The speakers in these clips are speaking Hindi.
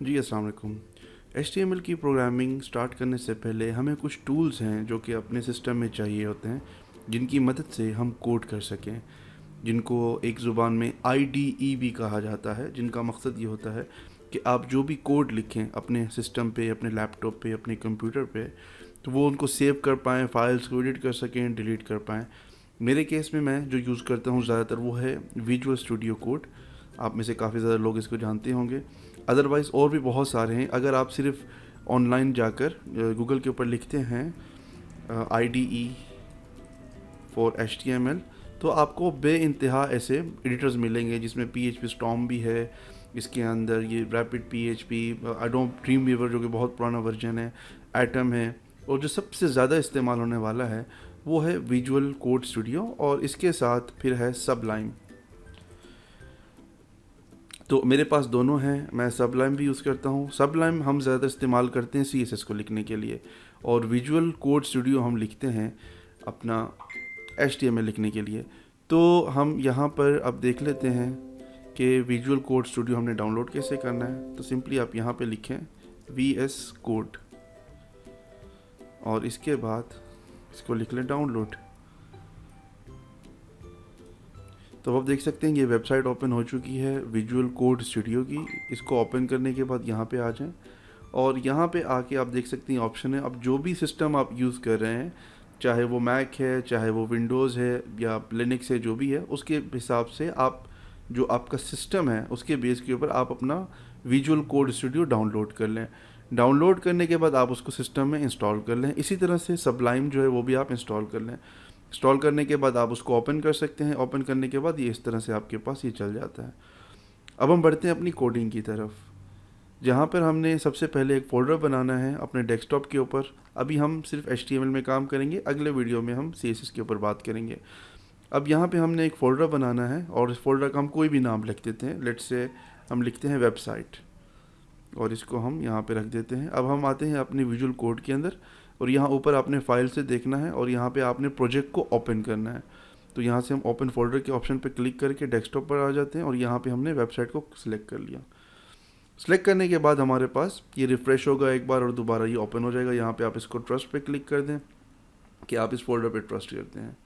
जी अस्सलाम वालेकुम। HTML की प्रोग्रामिंग स्टार्ट करने से पहले हमें कुछ टूल्स हैं जो कि अपने सिस्टम में चाहिए होते हैं, जिनकी मदद से हम कोड कर सकें, जिनको एक ज़ुबान में IDE भी कहा जाता है, जिनका मकसद ये होता है कि आप जो भी कोड लिखें अपने सिस्टम पे, अपने लैपटॉप पे, अपने कंप्यूटर पे, तो वो उनको सेव कर पाएँ, फाइल्स को एडिट कर सकें, डिलीट कर पाएँ। मेरे केस में मैं जो यूज़ करता हूँ ज़्यादातर वो है विजुअल स्टूडियो कोड। आप में से काफ़ी ज़्यादा लोग इसको जानते होंगे। अदरवाइज़ और भी बहुत सारे हैं। अगर आप सिर्फ ऑनलाइन जाकर गूगल के ऊपर लिखते हैं IDE फॉर HTML, तो आपको बेइंतहा ऐसे एडिटर्स मिलेंगे, जिसमें PHP Storm भी है, इसके अंदर ये रैपिड PHP, एडोब ड्रीमवीवर जो कि बहुत पुराना वर्जन है, एटम है, और जो सबसे ज़्यादा इस्तेमाल होने वाला है वो है विजुअल कोड स्टूडियो, और इसके साथ फिर है सबलाइम। तो मेरे पास दोनों हैं, मैं सबलाइम भी यूज़ करता हूँ। सबलाइम हम ज़्यादा इस्तेमाल करते हैं CSS को लिखने के लिए, और विजुअल कोड स्टूडियो हम लिखते हैं अपना HTML लिखने के लिए। तो हम यहाँ पर अब देख लेते हैं कि विजुअल कोड स्टूडियो हमने डाउनलोड कैसे करना है। तो सिंपली आप यहाँ पे लिखें VS कोड, और इसके बाद इसको लिख लें डाउनलोड। तो आप देख सकते हैं ये वेबसाइट ओपन हो चुकी है विजुअल कोड स्टूडियो की। इसको ओपन करने के बाद यहाँ पे आ जाएं, और यहाँ पे आके आप देख सकते हैं ऑप्शन है। अब जो भी सिस्टम आप यूज़ कर रहे हैं, चाहे वो मैक है, चाहे वो विंडोज़ है या लिनक्स है, जो भी है उसके हिसाब से आप जो आपका सिस्टम है उसके बेस के ऊपर आप अपना विजुअल कोड स्टूडियो डाउनलोड कर लें। डाउनलोड करने के बाद आप उसको सिस्टम में इंस्टॉल कर लें। इसी तरह से सबलाइम जो है वो भी आप इंस्टॉल कर लें। इंस्टॉल करने के बाद आप उसको ओपन कर सकते हैं। ओपन करने के बाद ये इस तरह से आपके पास ये चल जाता है। अब हम बढ़ते हैं अपनी कोडिंग की तरफ, जहाँ पर हमने सबसे पहले एक फ़ोल्डर बनाना है अपने डेस्कटॉप के ऊपर। अभी हम सिर्फ HTML में काम करेंगे, अगले वीडियो में हम CSS के ऊपर बात करेंगे। अब यहाँ पे हमने एक फ़ोल्डर बनाना है, और इस फोल्डर का हम कोई भी नाम लिख देते हैं। लेट्स से हम लिखते हैं वेबसाइट, और इसको हम यहाँ पे रख देते हैं। अब हम आते हैं अपने विजुअल कोड के अंदर, और यहाँ ऊपर आपने फाइल से देखना है, और यहाँ पे आपने प्रोजेक्ट को ओपन करना है। तो यहाँ से हम ओपन फोल्डर के ऑप्शन पे क्लिक करके डेस्कटॉप पर आ जाते हैं, और यहाँ पे हमने वेबसाइट को सिलेक्ट कर लिया। सिलेक्ट करने के बाद हमारे पास ये रिफ़्रेश होगा एक बार, और दोबारा ये ओपन हो जाएगा। यहाँ पे आप इसको ट्रस्ट पे क्लिक कर दें कि आप इस फोल्डर पे ट्रस्ट करते हैं।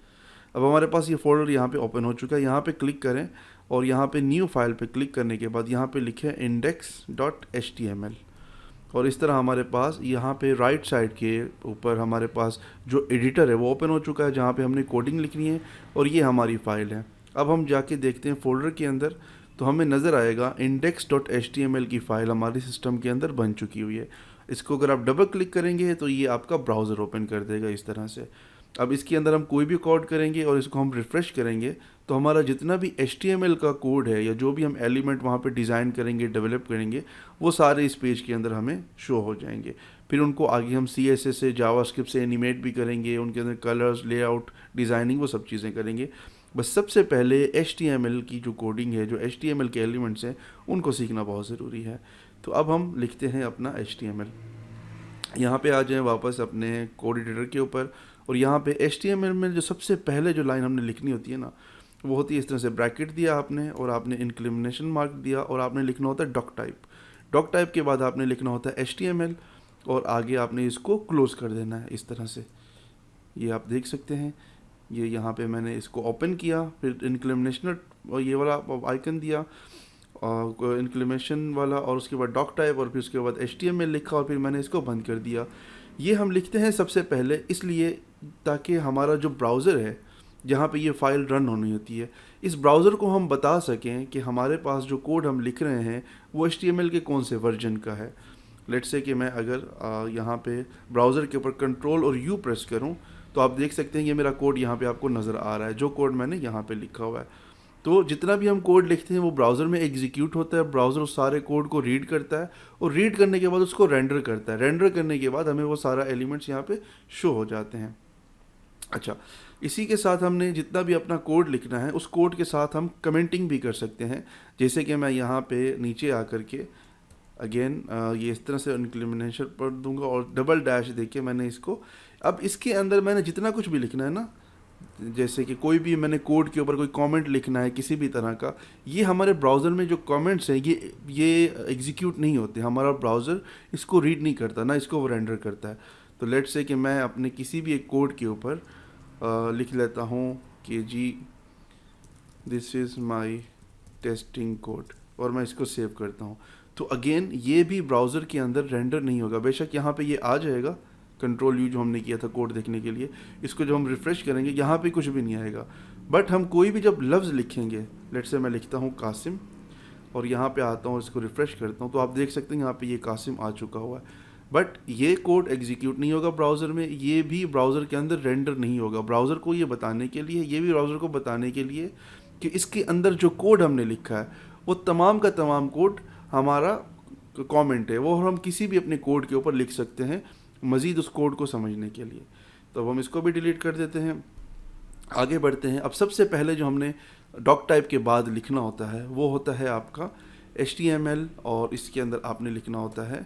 अब हमारे पास ये फोल्डर यहाँ पे ओपन हो चुका है। यहाँ पे क्लिक करें, और यहाँ पे न्यू फाइल पे क्लिक करने के बाद यहाँ पे लिखें index.html, और इस तरह हमारे पास यहाँ पे राइट साइड के ऊपर हमारे पास जो एडिटर है वो ओपन हो चुका है, जहाँ पे हमने कोडिंग लिखनी है, और ये हमारी फ़ाइल है। अब हम जाके देखते हैं फोल्डर के अंदर, तो हमें नज़र आएगा index.html की फ़ाइल हमारे सिस्टम के अंदर बन चुकी हुई है। इसको अगर आप डबल क्लिक करेंगे तो ये आपका ब्राउज़र ओपन कर देगा इस तरह से। अब इसके अंदर हम कोई भी कोड करेंगे और इसको हम रिफ़्रेश करेंगे, तो हमारा जितना भी HTML का कोड है या जो भी हम एलिमेंट वहाँ पे डिज़ाइन करेंगे, डेवलप करेंगे, वो सारे इस पेज के अंदर हमें शो हो जाएंगे। फिर उनको आगे हम CSS से, जावास्क्रिप्ट से एनिमेट भी करेंगे, उनके अंदर कलर्स, लेआउट, डिज़ाइनिंग, वो सब चीज़ें करेंगे। बस सबसे पहले HTML की जो कोडिंग है, जो HTML के एलिमेंट्स हैं, उनको सीखना बहुत ज़रूरी है। तो अब हम लिखते हैं अपना HTML। यहाँ पे आ जाएं वापस अपने कोड एडिटर के ऊपर, और यहाँ पे HTML में जो सबसे पहले जो लाइन हमने लिखनी होती है ना, वो होती है इस तरह से, ब्रैकेट दिया आपने, और आपने इंक्लिमिनेशन मार्क दिया, और आपने लिखना होता है डॉक टाइप। डॉक टाइप के बाद आपने लिखना होता है HTML, और आगे आपने इसको क्लोज कर देना है इस तरह से। ये आप देख सकते हैं, ये यहाँ पे मैंने इसको ओपन किया, फिर इंक्लिमिनेशन और ये वाला आइकन दिया, और इंक्लिमेशन वाला, और उसके बाद डॉक टाइप, और फिर उसके बाद HTML लिखा, और फिर मैंने इसको बंद कर दिया। ये हम लिखते हैं सबसे पहले इसलिए ताकि हमारा जो ब्राउज़र है जहाँ पे ये फ़ाइल रन होनी होती है, इस ब्राउज़र को हम बता सकें कि हमारे पास जो कोड हम लिख रहे हैं वो HTML के कौन से वर्जन का है। लेट्स से कि मैं अगर यहाँ पे ब्राउज़र के ऊपर कंट्रोल और U प्रेस करूँ, तो आप देख सकते हैं ये मेरा कोड यहाँ पे आपको नज़र आ रहा है, जो कोड मैंने यहाँ पे लिखा हुआ है। तो जितना भी हम कोड लिखते हैं वो ब्राउज़र में एग्जीक्यूट होता है। ब्राउज़र उस सारे कोड को रीड करता है, और रीड करने के बाद उसको रेंडर करता है। रेंडर करने के बाद हमें वो सारा एलिमेंट्स यहाँ पे शो हो जाते हैं। अच्छा, इसी के साथ हमने जितना भी अपना कोड लिखना है, उस कोड के साथ हम कमेंटिंग भी कर सकते हैं। जैसे कि मैं यहाँ पे नीचे आकर के अगेन ये इस तरह से इंक्लिमिनेशन पर दूंगा, और डबल डैश देखिए मैंने इसको। अब इसके अंदर मैंने जितना कुछ भी लिखना है ना, जैसे कि कोई भी मैंने कोड के ऊपर कोई कमेंट लिखना है किसी भी तरह का, ये हमारे ब्राउज़र में जो कमेंट्स हैं ये एग्जीक्यूट नहीं होते, हमारा ब्राउज़र इसको रीड नहीं करता ना इसको वो रेंडर करता है। तो लेट्स से कि मैं अपने किसी भी एक कोड के ऊपर लिख लेता हूँ कि जी this is my testing code, और मैं इसको सेव करता हूँ, तो अगेन ये भी ब्राउज़र के अंदर रेंडर नहीं होगा। बेशक यहाँ पे ये आ जाएगा, कंट्रोल यू जो हमने किया था कोड देखने के लिए, इसको जब हम रिफ़्रेश करेंगे यहाँ पे कुछ भी नहीं आएगा। बट हम कोई भी जब लफ्ज़ लिखेंगे, लेट्स से मैं लिखता हूँ कासिम और यहाँ पे आता हूँ, इसको रिफ़्रेश करता हूँ, तो आप देख सकते हैं यहाँ पे ये कासिम आ चुका हुआ है। बट ये कोड एग्जीक्यूट नहीं होगा ब्राउज़र में, ये भी ब्राउज़र के अंदर रेंडर नहीं होगा। ब्राउज़र को ये बताने के लिए, ये भी ब्राउज़र को बताने के लिए कि इसके अंदर जो कोड हमने लिखा है वो तमाम का तमाम कोड हमारा कमेंट है, वो हम किसी भी अपने कोड के ऊपर लिख सकते हैं मज़ीद उस कोड को समझने के लिए। तो अब हम इसको भी डिलीट कर देते हैं, आगे बढ़ते हैं। अब सबसे पहले जो हमने डॉक टाइप के बाद लिखना होता है वो होता है आपका HTML, और इसके अंदर आपने लिखना होता है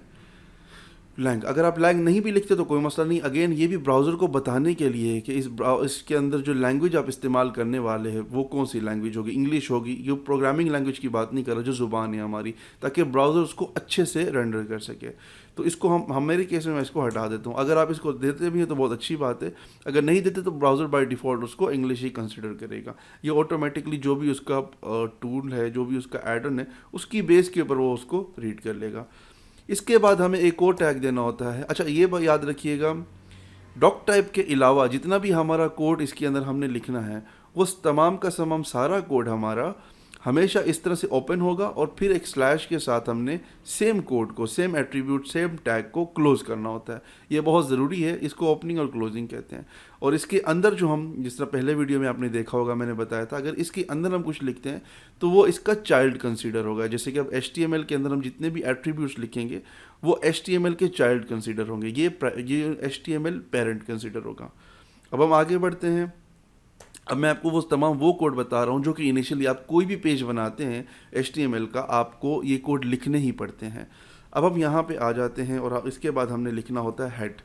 लैंग। अगर आप लैंग नहीं भी लिखते तो कोई मसला नहीं, अगेन ये भी ब्राउज़र को बताने के लिए है कि इसके अंदर जो लैंग्वेज आप इस्तेमाल करने वाले हैं वो कौन सी लैंग्वेज होगी, इंग्लिश होगी। ये प्रोग्रामिंग लैंग्वेज की बात नहीं कर रहा, जो ज़ुबान है हमारी, ताकि ब्राउज़र उसको अच्छे से रेंडर कर सके। तो इसको हम मेरे केस में मैं इसको हटा देता हूँ। अगर आप इसको देते भी हैं तो बहुत अच्छी बात है, अगर नहीं देते तो ब्राउज़र बाय डिफ़ॉल्ट उसको इंग्लिश ही कंसिडर करेगा। ये ऑटोमेटिकली जो भी उसका टूल है, जो भी उसका एडन है, उसकी बेस के ऊपर वो उसको रीड कर लेगा। इसके बाद हमें एक और टैग देना होता है। अच्छा, ये याद रखिएगा, डॉक टाइप के अलावा जितना भी हमारा कोड इसके अंदर हमने लिखना है वो तमाम का तमाम सारा कोड हमारा हमेशा इस तरह से ओपन होगा, और फिर एक स्लैश के साथ हमने सेम कोड को, सेम एट्रीब्यूट, सेम टैग को क्लोज करना होता है। ये बहुत ज़रूरी है, इसको ओपनिंग और क्लोजिंग कहते हैं। और इसके अंदर जो हम, जिस तरह पहले वीडियो में आपने देखा होगा, मैंने बताया था, अगर इसके अंदर हम कुछ लिखते हैं तो वो इसका चाइल्ड कंसीडर होगा। जैसे कि अब HTML के अंदर हम जितने भी एट्रीब्यूट्स लिखेंगे वो HTML के चाइल्ड कंसीडर होंगे, ये HTML पेरेंट कंसीडर होगा। अब हम आगे बढ़ते हैं। अब मैं आपको वो कोड बता रहा हूँ जो कि इनिशियली आप कोई भी पेज बनाते हैं HTML का, आपको ये कोड लिखने ही पड़ते हैं। अब हम यहाँ पे आ जाते हैं, और इसके बाद हमने लिखना होता है हेड।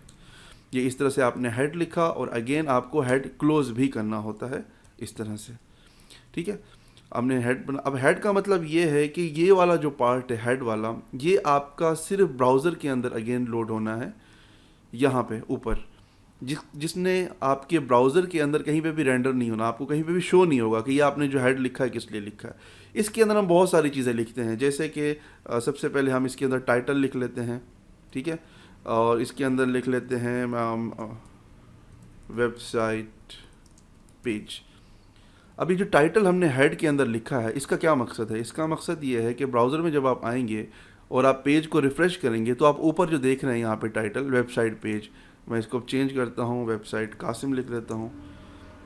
ये इस तरह से आपने हेड लिखा, और अगेन आपको हेड क्लोज भी करना होता है इस तरह से, ठीक है। हमने हेड बना। अब हेड का मतलब ये है कि ये वाला जो पार्ट है हेड वाला, ये आपका सिर्फ ब्राउज़र के अंदर अगेन लोड होना है, यहाँ पे ऊपर, जिसने आपके ब्राउज़र के अंदर कहीं पे भी रेंडर नहीं होना, आपको कहीं पे भी शो नहीं होगा कि ये आपने जो हेड लिखा है किस लिए लिखा है। इसके अंदर हम बहुत सारी चीज़ें लिखते हैं, जैसे कि सबसे पहले हम इसके अंदर टाइटल लिख लेते हैं, ठीक है, और इसके अंदर लिख लेते हैं वेबसाइट पेज। अभी जो टाइटल हमने हेड के अंदर लिखा है, इसका क्या मकसद है? इसका मकसद ये है कि ब्राउज़र में जब आप आएंगे और आप पेज को रिफ़्रेश करेंगे तो आप ऊपर जो देख रहे हैं यहाँ पे टाइटल वेबसाइट पेज, मैं इसको चेंज करता हूँ, वेबसाइट कासिम लिख लेता हूँ,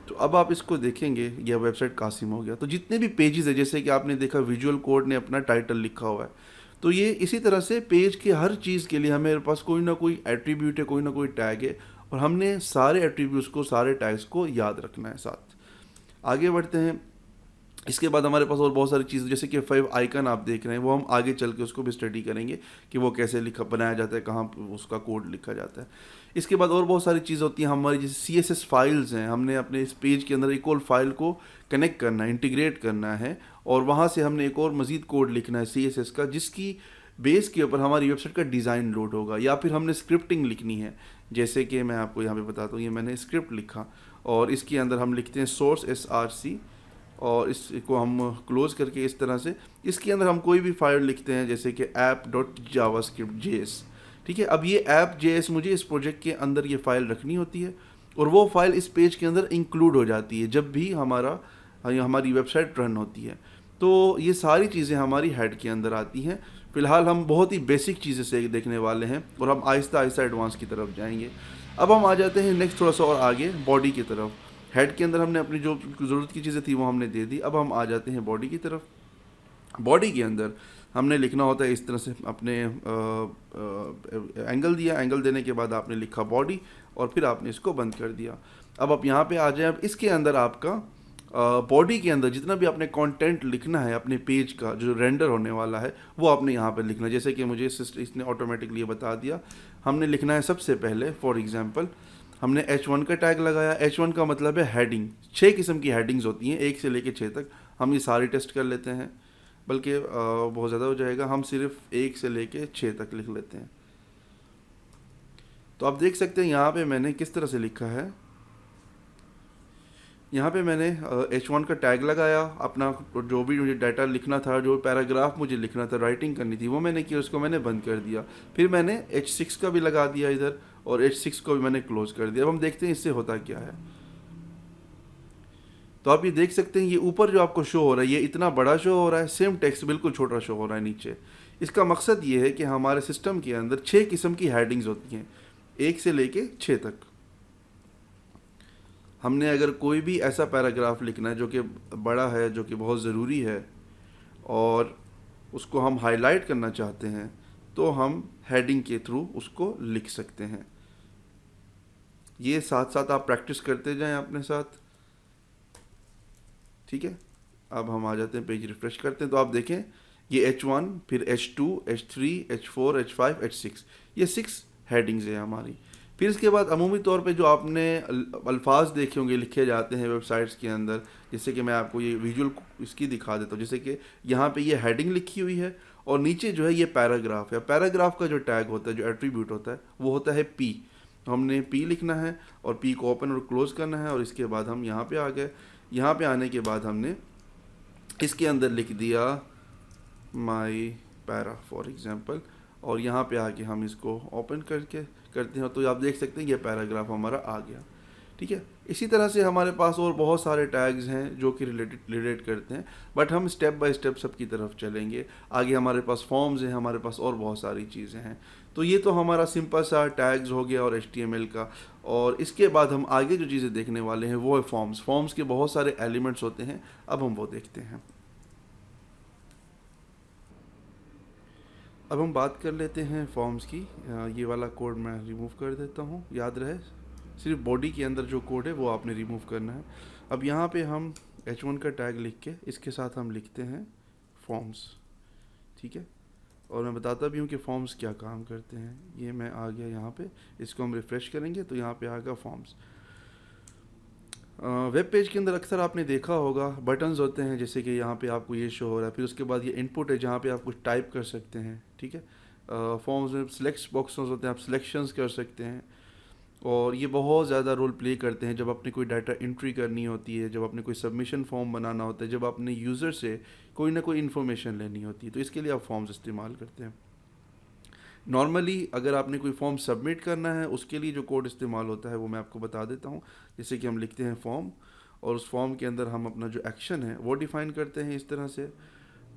तो अब आप इसको देखेंगे यह वेबसाइट कासिम हो गया। तो जितने भी पेजेस है, जैसे कि आपने देखा विजुअल कोड ने अपना टाइटल लिखा हुआ है, तो ये इसी तरह से पेज के हर चीज़ के लिए हमारे पास कोई ना कोई एट्रीब्यूट है, कोई ना कोई टैग है, और हमने सारे एट्रीब्यूट्स को, सारे टैग्स को याद रखना है साथ। आगे बढ़ते हैं। इसके बाद हमारे पास और बहुत सारी चीज़, जैसे कि 5 आइकन आप देख रहे हैं, वो हम आगे चल के उसको भी स्टडी करेंगे कि वो कैसे बनाया जाता है, कहाँ उसका कोड लिखा जाता है। इसके बाद और बहुत सारी चीज़ होती हैं हमारी, जैसे CSS फाइल्स हैं, हमने अपने इस पेज के अंदर एक और फाइल को कनेक्ट करना है, इंटीग्रेट करना है, और वहाँ से हमने एक और मज़ीद कोड लिखना है CSS का, जिसकी बेस के ऊपर हमारी वेबसाइट का डिज़ाइन लोड होगा। या फिर हमने स्क्रिप्टिंग लिखनी है, जैसे कि मैं आपको यहाँ पे बताता हूँ, ये मैंने स्क्रिप्ट लिखा, और इसके अंदर हम लिखते हैं सोर्स SRC, और इसको हम क्लोज करके इस तरह से इसके अंदर हम कोई भी फाइल लिखते हैं, जैसे कि app.javascript.js, ठीक है। अब ये app.js मुझे इस प्रोजेक्ट के अंदर ये फ़ाइल रखनी होती है, और वो फाइल इस पेज के अंदर इंक्लूड हो जाती है जब भी हमारी वेबसाइट रन होती है। तो ये सारी चीज़ें हमारी हेड के अंदर आती हैं। फ़िलहाल हम बहुत ही बेसिक चीज़ें से देखने वाले हैं, और हम आहिस्ता आहिस्ता एडवांस की तरफ जाएंगे। अब हम आ जाते हैं नेक्स्ट थोड़ा सा और आगे, बॉडी की तरफ। हेड के अंदर हमने अपनी जो ज़रूरत की चीज़ें थी वो हमने दे दी। अब हम आ जाते हैं बॉडी की तरफ। बॉडी के अंदर हमने लिखना होता है इस तरह से, अपने एंगल दिया, एंगल देने के बाद आपने लिखा बॉडी, और फिर आपने इसको बंद कर दिया। अब आप यहाँ पे आ जाए। अब इसके अंदर आपका बॉडी के अंदर जितना भी आपने कंटेंट लिखना है अपने पेज का, जो रेंडर होने वाला है, वो आपने यहाँ पे लिखना है। जैसे कि मुझे इसने ऑटोमेटिकली बता दिया, हमने लिखना है सबसे पहले, फॉर एग्जांपल हमने H1 का टैग लगाया। H1 का मतलब है हेडिंग। 6 किस्म की हेडिंग्स होती हैं, 1 से लेके 6 तक। हम ये सारी टेस्ट कर लेते हैं, बल्कि बहुत ज़्यादा हो जाएगा, हम सिर्फ 1 से लेके 6 तक लिख लेते हैं। तो आप देख सकते हैं यहाँ पे मैंने किस तरह से लिखा है। यहाँ पे मैंने H1 का टैग लगाया, अपना जो भी मुझे डाटा लिखना था, जो पैराग्राफ मुझे लिखना था, राइटिंग करनी थी, वो मैंने किया, उसको मैंने बंद कर दिया। फिर मैंने H6 का भी लगा दिया इधर, और H6 को भी मैंने क्लोज कर दिया। अब हम देखते हैं इससे होता क्या है। तो आप ये देख सकते हैं, ये ऊपर जो आपको शो हो रहा है, ये इतना बड़ा शो हो रहा है, सेम टेक्स्ट बिल्कुल छोटा शो हो रहा है नीचे। इसका मकसद ये है कि हमारे सिस्टम के अंदर 6 किस्म की हेडिंग्स होती हैं, 1 से लेके 6 तक। हमने अगर कोई भी ऐसा पैराग्राफ लिखना है जो कि बड़ा है, जो कि बहुत ज़रूरी है, और उसको हम हाईलाइट करना चाहते हैं, तो हम हेडिंग के थ्रू उसको लिख सकते हैं। ये साथ साथ आप प्रैक्टिस करते जाएं अपने साथ, ठीक है। अब हम आ जाते हैं, पेज रिफ्रेश करते हैं, तो आप देखें ये H1, फिर H2, H3, H4, H5, H6, ये 6 हेडिंग्स हैं हमारी। फिर इसके बाद अमूमी तौर पे जो आपने अल्फाज देखे होंगे लिखे जाते हैं वेबसाइट्स के अंदर, जैसे कि मैं आपको ये विजुअल इसकी दिखा देता हूँ। जैसे कि यहाँ पे ये हेडिंग लिखी हुई है, और नीचे जो है ये पैराग्राफ है। पैराग्राफ का जो टैग होता है, जो एट्रीब्यूट होता है, वो होता है P। हमने P लिखना है, और P को ओपन और क्लोज करना है, और इसके बाद हम यहाँ पे आ गए। यहाँ पे आने के बाद हमने इसके अंदर लिख दिया माई पैरा फॉर एग्जांपल, और यहाँ पे आके हम इसको ओपन करके करते हैं, तो आप देख सकते हैं ये पैराग्राफ हमारा आ गया, ठीक है। इसी तरह से हमारे पास और बहुत सारे टैग्स हैं जो कि रिलेट करते हैं, बट हम स्टेप बाय स्टेप सबकी तरफ चलेंगे। आगे हमारे पास फॉर्म्स हैं, हमारे पास और बहुत सारी चीज़ें हैं। तो ये तो हमारा सिंपल सा टैग्स हो गया और HTML का। और इसके बाद हम आगे जो चीज़ें देखने वाले हैं वो है फॉर्म्स। फॉर्म्स के बहुत सारे एलिमेंट्स होते हैं, अब हम वो देखते हैं। अब हम बात कर लेते हैं फॉर्म्स की। ये वाला कोड मैं रिमूव कर देता हूँ, याद रहे सिर्फ बॉडी के अंदर जो कोड है वो आपने रिमूव करना है। अब यहाँ पे हम H1 का टैग लिख के इसके साथ हम लिखते हैं फॉर्म्स, ठीक है। और मैं बताता भी हूँ कि फॉर्म्स क्या काम करते हैं। ये मैं आ गया यहाँ पे, इसको हम रिफ़्रेश करेंगे तो यहाँ पे आ गया फॉर्म्स। वेब पेज के अंदर अक्सर आपने देखा होगा बटन्स होते हैं, जैसे कि यहाँ पे आपको ये शो हो रहा है। फिर उसके बाद ये इनपुट है जहाँ पे आप कुछ टाइप कर सकते हैं, ठीक है। फॉर्म्स में सिलेक्ट बॉक्स होते हैं, आप सिलेक्शंस कर सकते हैं, और ये बहुत ज़्यादा रोल प्ले करते हैं जब आपने कोई डाटा एंट्री करनी होती है, जब आपने कोई सबमिशन फॉर्म बनाना होता है, जब आपने यूज़र से कोई ना कोई इन्फॉर्मेशन लेनी होती है, तो इसके लिए आप फॉर्म्स इस्तेमाल करते हैं। नॉर्मली अगर आपने कोई फॉर्म सबमिट करना है, उसके लिए जो कोड इस्तेमाल होता है वो मैं आपको बता देता हूँ। जैसे कि हम लिखते हैं फॉर्म, और उस फॉर्म के अंदर हम अपना जो एक्शन है वो डिफ़ाइन करते हैं इस तरह से।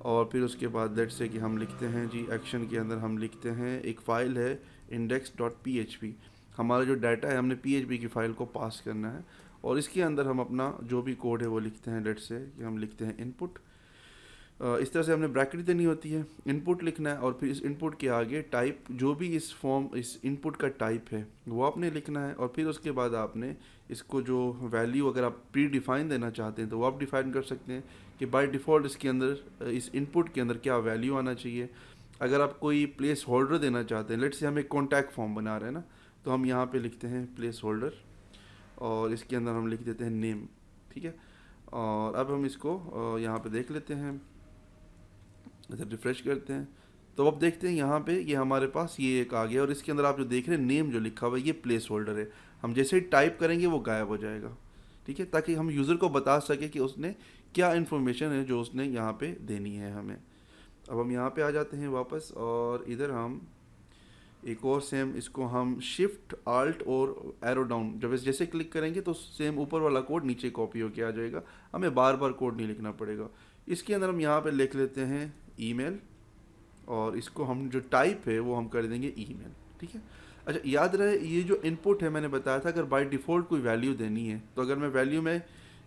और फिर उसके बाद लेट्स से कि हम लिखते हैं जी, एक्शन के अंदर हम लिखते हैं एक फ़ाइल है index.php। हमारा जो डाटा है, हमने PHP की फ़ाइल को पास करना है, और इसके अंदर हम अपना जो भी कोड है वो लिखते हैं। लेट्स से कि हम लिखते हैं इनपुट। इस तरह से हमने ब्रैकेट देनी होती है, इनपुट लिखना है, और फिर इस इनपुट के आगे टाइप, जो भी इस फॉर्म इस इनपुट का टाइप है वो आपने लिखना है। और फिर उसके बाद आपने इसको जो वैल्यू अगर आप प्री डिफ़ाइन देना चाहते हैं तो वो आप डिफ़ाइन कर सकते हैं कि बाय डिफ़ॉल्ट इसके अंदर, इस इनपुट के अंदर क्या वैल्यू आना चाहिए। अगर आप कोई प्लेस होल्डर देना चाहते हैं, लेट्स से हम एक कॉन्टैक्ट फॉर्म बना रहे हैं ना, तो हम यहाँ पे लिखते हैं प्लेस होल्डर, और इसके अंदर हम लिख देते हैं नेम, ठीक है। और अब हम इसको यहाँ पे देख लेते हैं, इधर रिफ्रेश करते हैं, तो अब देखते हैं यहाँ पे ये हमारे पास ये एक आ गया, और इसके अंदर आप जो देख रहे हैं नेम जो लिखा हुआ है, ये प्लेस होल्डर है। हम जैसे ही टाइप करेंगे वो गायब हो जाएगा, ठीक है, ताकि हम यूज़र को बता सके कि उसने क्या इन्फॉर्मेशन है जो उसने यहाँ पे देनी है हमें। अब हम यहाँ पे आ जाते हैं वापस, और इधर हम एक और सेम, इसको हम शिफ्ट आल्ट और एरो डाउन जब जैसे क्लिक करेंगे तो सेम ऊपर वाला कोड नीचे कॉपी होके आ जाएगा, हमें बार बार कोड नहीं लिखना पड़ेगा। इसके अंदर हम यहाँ पे लिख लेते हैं ईमेल, और इसको हम जो टाइप है वो हम कर देंगे ईमेल, ठीक है। अच्छा, याद रहे ये जो इनपुट है मैंने बताया था, अगर बाय डिफ़ॉल्ट कोई वैल्यू देनी है, तो अगर मैं वैल्यू में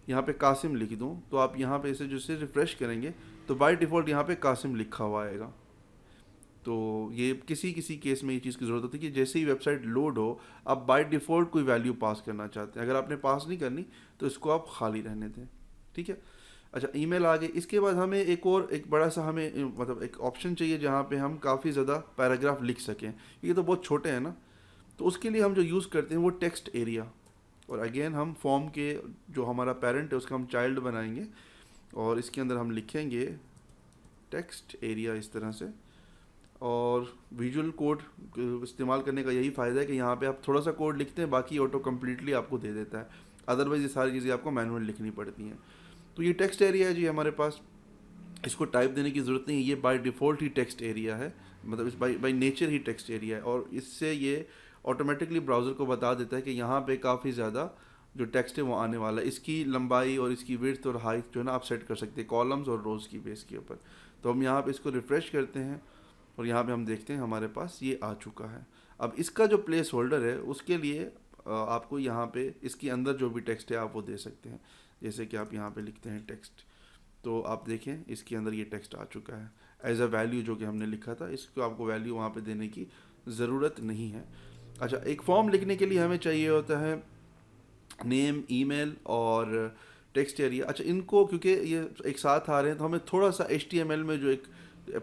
यहाँ पे कासिम लिख दूँ, तो आप यहाँ पे इसे जैसे रिफ़्रेश करेंगे तो बाय डिफ़ॉल्ट यहाँ पे कासिम लिखा हुआ आएगा। तो ये किसी किसी केस में ये चीज़ की ज़रूरत होती है कि जैसे ही वेबसाइट लोड हो, आप बाय डिफ़ॉल्ट कोई वैल्यू पास करना चाहते हैं। अगर आपने पास नहीं करनी तो इसको आप खाली रहने दें, ठीक है। अच्छा, ईमेल आ गई। इसके बाद हमें एक बड़ा सा हमें मतलब एक ऑप्शन चाहिए जहाँ पे हम काफ़ी ज़्यादा पैराग्राफ लिख सकें। ये तो बहुत छोटे हैं ना, तो उसके लिए हम जो यूज़ करते हैं वो टेक्स्ट एरिया, और अगेन हम फॉर्म के जो हमारा पेरेंट है उसका हम चाइल्ड बनाएंगे और इसके अंदर हम लिखेंगे टेक्स्ट एरिया इस तरह से। और विजुअल कोड इस्तेमाल करने का यही फ़ायदा है कि यहाँ पे आप थोड़ा सा कोड लिखते हैं, बाकी ऑटो कम्प्लीटली आपको दे देता है, अदरवाइज़ ये सारी चीज़ें आपको मैनुअल लिखनी पड़ती हैं। तो ये टेक्स्ट एरिया है जी हमारे पास, इसको टाइप देने की ज़रूरत नहीं है, ये by default he text area है, मतलब इस by nature he text area है। और इससे ये ऑटोमेटिकली ब्राउज़र को बता देता है कि यहाँ पे काफ़ी ज़्यादा जो टेक्स्ट है वो आने वाला है। इसकी लंबाई और इसकी विड्थ और हाइट जो है ना आप सेट कर सकते हैं कॉलम्स और रोज़ की बेस के ऊपर। तो हम यहाँ पे इसको रिफ़्रेश करते हैं और यहाँ पे हम देखते हैं हमारे पास ये आ चुका है। अब इसका जो प्लेस होल्डर है उसके लिए आपको यहाँ पे इसके अंदर जो भी टेक्स्ट है आप वो दे सकते हैं। जैसे कि आप यहाँ पे लिखते हैं टेक्स्ट, तो आप देखें इसके अंदर ये टेक्स्ट आ चुका है एज अ वैल्यू जो कि हमने लिखा था। इसको आपको वैल्यू वहाँ पे देने की ज़रूरत नहीं है। अच्छा, एक फॉर्म लिखने के लिए हमें चाहिए होता है नेम, ईमेल और टेक्स्ट एरिया। अच्छा, इनको क्योंकि ये एक साथ आ रहे हैं तो हमें थोड़ा सा HTML में जो एक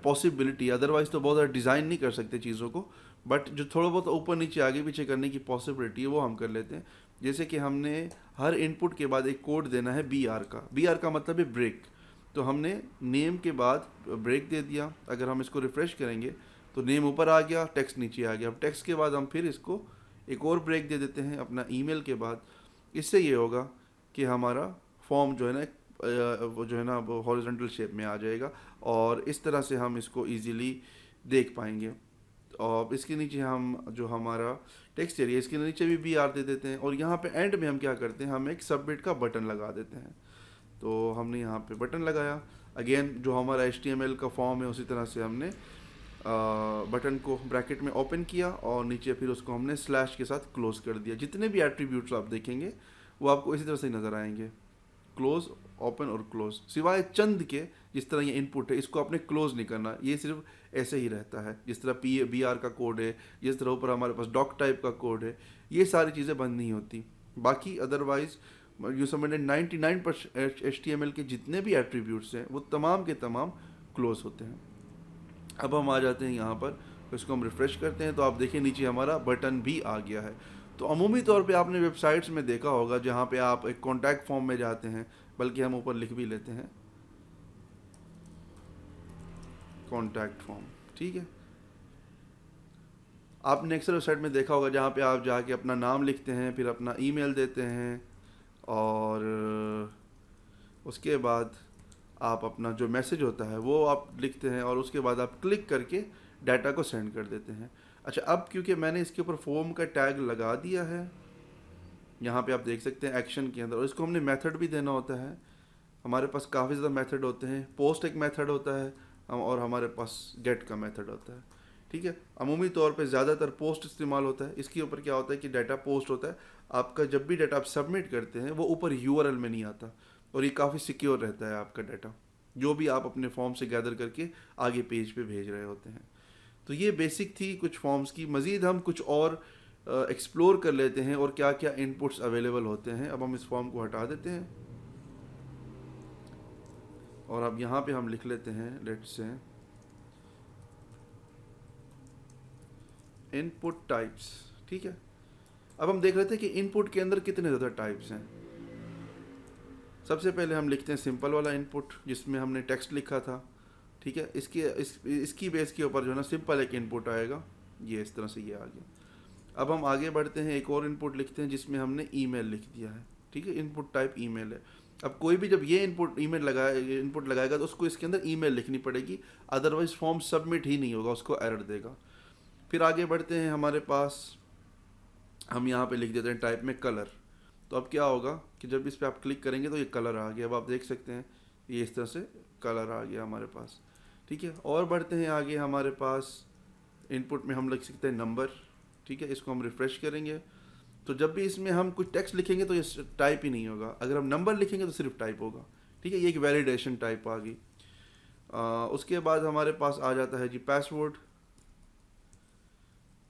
पॉसिबिलिटी, अदरवाइज़ तो बहुत ज़्यादा डिज़ाइन नहीं कर सकते चीज़ों को, बट जो थोड़ा बहुत ऊपर नीचे आगे पीछे करने की पॉसिबिलिटी है वो हम कर लेते हैं। जैसे कि हमने हर इनपुट के बाद एक कोड देना है BR का। BR का मतलब है ब्रेक, तो हमने नेम के बाद ब्रेक दे दिया। अगर हम इसको रिफ़्रेश करेंगे तो नेम ऊपर आ गया, टेक्स्ट नीचे आ गया। अब टेक्स्ट के बाद हम फिर इसको एक और ब्रेक दे देते हैं अपना ईमेल के बाद। इससे ये होगा कि हमारा फॉर्म जो है ना वो जो है ना वो हॉरिजॉन्टल शेप में आ जाएगा और इस तरह से हम इसको इजीली देख पाएंगे। और इसके नीचे हम जो हमारा टेक्स्ट एरिया इसके नीचे भी BR दे देते हैं और यहाँ पे एंड में हम क्या करते हैं, हम एक सबमिट का बटन लगा देते हैं। तो हमने यहाँ पे बटन लगाया, अगेन जो हमारा HTML का फॉर्म है उसी तरह से हमने बटन को ब्रैकेट में ओपन किया और नीचे फिर उसको हमने स्लैश के साथ क्लोज कर दिया। जितने भी एट्रीब्यूट्स आप देखेंगे वो आपको इसी तरह से नज़र आएंगे, क्लोज, ओपन और क्लोज, सिवाय चंद के। जिस तरह ये इनपुट है इसको आपने क्लोज नहीं करना, ये सिर्फ ऐसे ही रहता है। जिस तरह BR का कोड है, जिस तरह ऊपर हमारे पास डॉक टाइप का कोड है, ये सारी चीज़ें बंद नहीं होती। बाकी अदरवाइज यू समझ 99% HTML के जितने भी एट्रीब्यूट्स हैं वो तमाम के तमाम क्लोज होते हैं। अब हम आ जाते हैं यहाँ पर, तो इसको हम रिफ़्रेश करते हैं तो आप देखिए नीचे हमारा बटन भी आ गया है। तो अमूमी तौर पे आपने वेबसाइट्स में देखा होगा जहाँ पे आप एक कॉन्टैक्ट फॉर्म में जाते हैं, बल्कि हम ऊपर लिख भी लेते हैं कॉन्टैक्ट फॉर्म, ठीक है। आपने अक्सर वेबसाइट में देखा होगा जहाँ पे आप जाके अपना नाम लिखते हैं, फिर अपना ईमेल देते हैं और उसके बाद आप अपना जो मैसेज होता है वो आप लिखते हैं और उसके बाद आप क्लिक करके डाटा को सेंड कर देते हैं। अच्छा, अब क्योंकि मैंने इसके ऊपर फॉर्म का टैग लगा दिया है, यहाँ पे आप देख सकते हैं एक्शन के अंदर, और इसको हमने मेथड भी देना होता है। हमारे पास काफ़ी ज़्यादा मेथड होते हैं, पोस्ट एक मेथड होता है और हमारे पास गेट का मेथड होता है, ठीक है। अमूमी तौर पे ज़्यादातर पोस्ट इस्तेमाल होता है। इसके ऊपर क्या होता है कि डाटा पोस्ट होता है, आपका जब भी डाटा आप सबमिट करते हैं वो ऊपर URL में नहीं आता और ये काफ़ी सिक्योर रहता है आपका डाटा, जो भी आप अपने फॉर्म से गैदर करके आगे पेज पे भेज रहे होते हैं। तो ये बेसिक थी कुछ फॉर्म्स की। मज़ीद हम कुछ और एक्सप्लोर कर लेते हैं और क्या क्या इनपुट्स अवेलेबल होते हैं। अब हम इस फॉर्म को हटा देते हैं और अब यहाँ पे हम लिख लेते हैं लेट्स से इनपुट टाइप्स, ठीक है। अब हम देख रहे थे कि इनपुट के अंदर कितने ज़्यादा टाइप्स हैं। सबसे पहले हम लिखते हैं सिंपल वाला इनपुट जिसमें हमने टेक्स्ट लिखा था, ठीक है। इसकी बेस के ऊपर जो है ना सिंपल एक इनपुट आएगा, ये इस तरह से ये आ गया। अब हम आगे बढ़ते हैं, एक और इनपुट लिखते हैं जिसमें हमने ईमेल लिख दिया है, ठीक है। इनपुट टाइप ईमेल है। अब कोई भी जब ये इनपुट लगाएगा तो उसको इसके अंदर ईमेल लिखनी पड़ेगी, अदरवाइज फॉर्म सबमिट ही नहीं होगा, उसको एरर देगा। फिर आगे बढ़ते हैं, हमारे पास हम यहाँ पे लिख देते हैं टाइप में कलर। तो अब क्या होगा कि जब इस पर आप क्लिक करेंगे तो ये कलर आ गया। अब आप देख सकते हैं ये इस तरह से कलर आ गया हमारे पास, ठीक है। और बढ़ते हैं आगे, हमारे पास इनपुट में हम लिख सकते हैं नंबर, ठीक है। इसको हम रिफ़्रेश करेंगे तो जब भी इसमें हम कुछ टेक्स्ट लिखेंगे तो ये टाइप ही नहीं होगा, अगर हम नंबर लिखेंगे तो सिर्फ टाइप होगा, ठीक है। ये एक वैलिडेशन टाइप आ गई। उसके बाद हमारे पास आ जाता है जी पासवर्ड,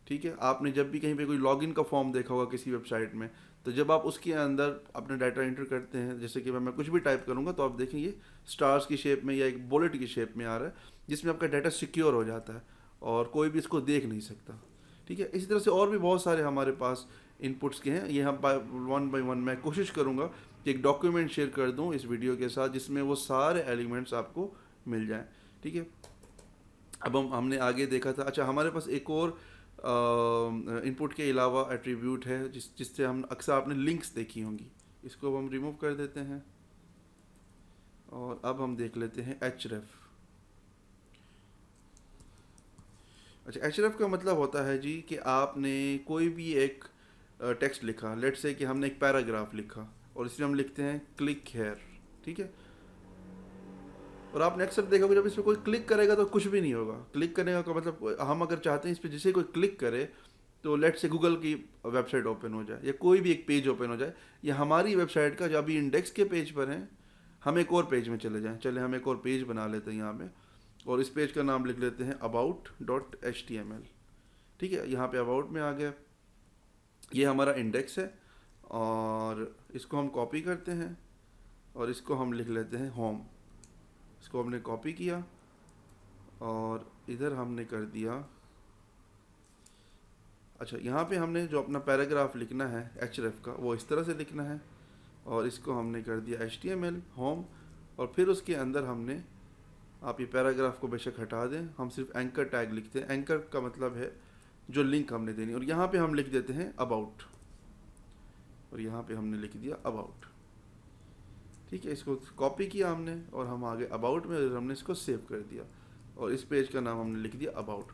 ठीक है। आपने जब भी कहीं पे कोई लॉगिन का फॉर्म देखा होगा किसी वेबसाइट में, तो जब आप उसके अंदर अपना डाटा एंटर करते हैं, जैसे कि मैं कुछ भी टाइप करूँगा तो आप देखेंगे स्टार्स की शेप में या एक बुलेट की शेप में आ रहा है, जिसमें आपका डाटा सिक्योर हो जाता है और कोई भी इसको देख नहीं सकता, ठीक है। इसी तरह से और भी बहुत सारे हमारे पास इनपुट्स के हैं, ये हम वन बाय वन मैं कोशिश करूँगा कि एक डॉक्यूमेंट शेयर कर दूँ इस वीडियो के साथ जिसमें वो सारे एलिमेंट्स आपको मिल जाएँ, ठीक है। अब हमने आगे देखा था, अच्छा हमारे पास एक और इनपुट के अलावा एट्रीब्यूट है जिससे हम अक्सर आपने लिंक्स देखी होंगी, इसको अब हम रिमूव कर देते हैं और अब हम देख लेते हैं href। अच्छा, href का मतलब होता है जी कि आपने कोई भी एक टेक्स्ट लिखा, लेट्स से कि हमने एक पैराग्राफ लिखा और इसमें हम लिखते हैं क्लिक हेयर, ठीक है। और आपने अक्सर देखा होगा जब इस पर कोई क्लिक करेगा तो कुछ भी नहीं होगा। क्लिक करने का मतलब हम अगर चाहते हैं इस पर जिसे कोई क्लिक करे तो लेट से गूगल की वेबसाइट ओपन हो जाए या कोई भी एक पेज ओपन हो जाए या हमारी वेबसाइट का जो अभी इंडेक्स के पेज पर है हम एक और पेज में चले जाएं। चले हम एक और पेज बना लेते हैं यहाँ पे और इस पेज का नाम लिख लेते हैं about.html, ठीक है। यहाँ पे अबाउट में आ गया, ये हमारा इंडेक्स है और इसको हम कॉपी करते हैं और इसको हम लिख लेते हैं होम। इसको हमने कॉपी किया और इधर हमने कर दिया, अच्छा यहाँ पे हमने जो अपना पैराग्राफ लिखना है href का वो इस तरह से लिखना है और इसको हमने कर दिया html होम और फिर उसके अंदर हमने, आप ये पैराग्राफ को बेशक हटा दें, हम सिर्फ एंकर टैग लिखते हैं। एंकर का मतलब है जो लिंक हमने देनी, और यहाँ पे हम लिख देते हैं अबाउट और यहाँ पे हमने लिख दिया अबाउट, ठीक है। इसको कॉपी किया हमने और हम आगे अबाउट में हमने इसको सेव कर दिया और इस पेज का नाम हमने लिख दिया अबाउट।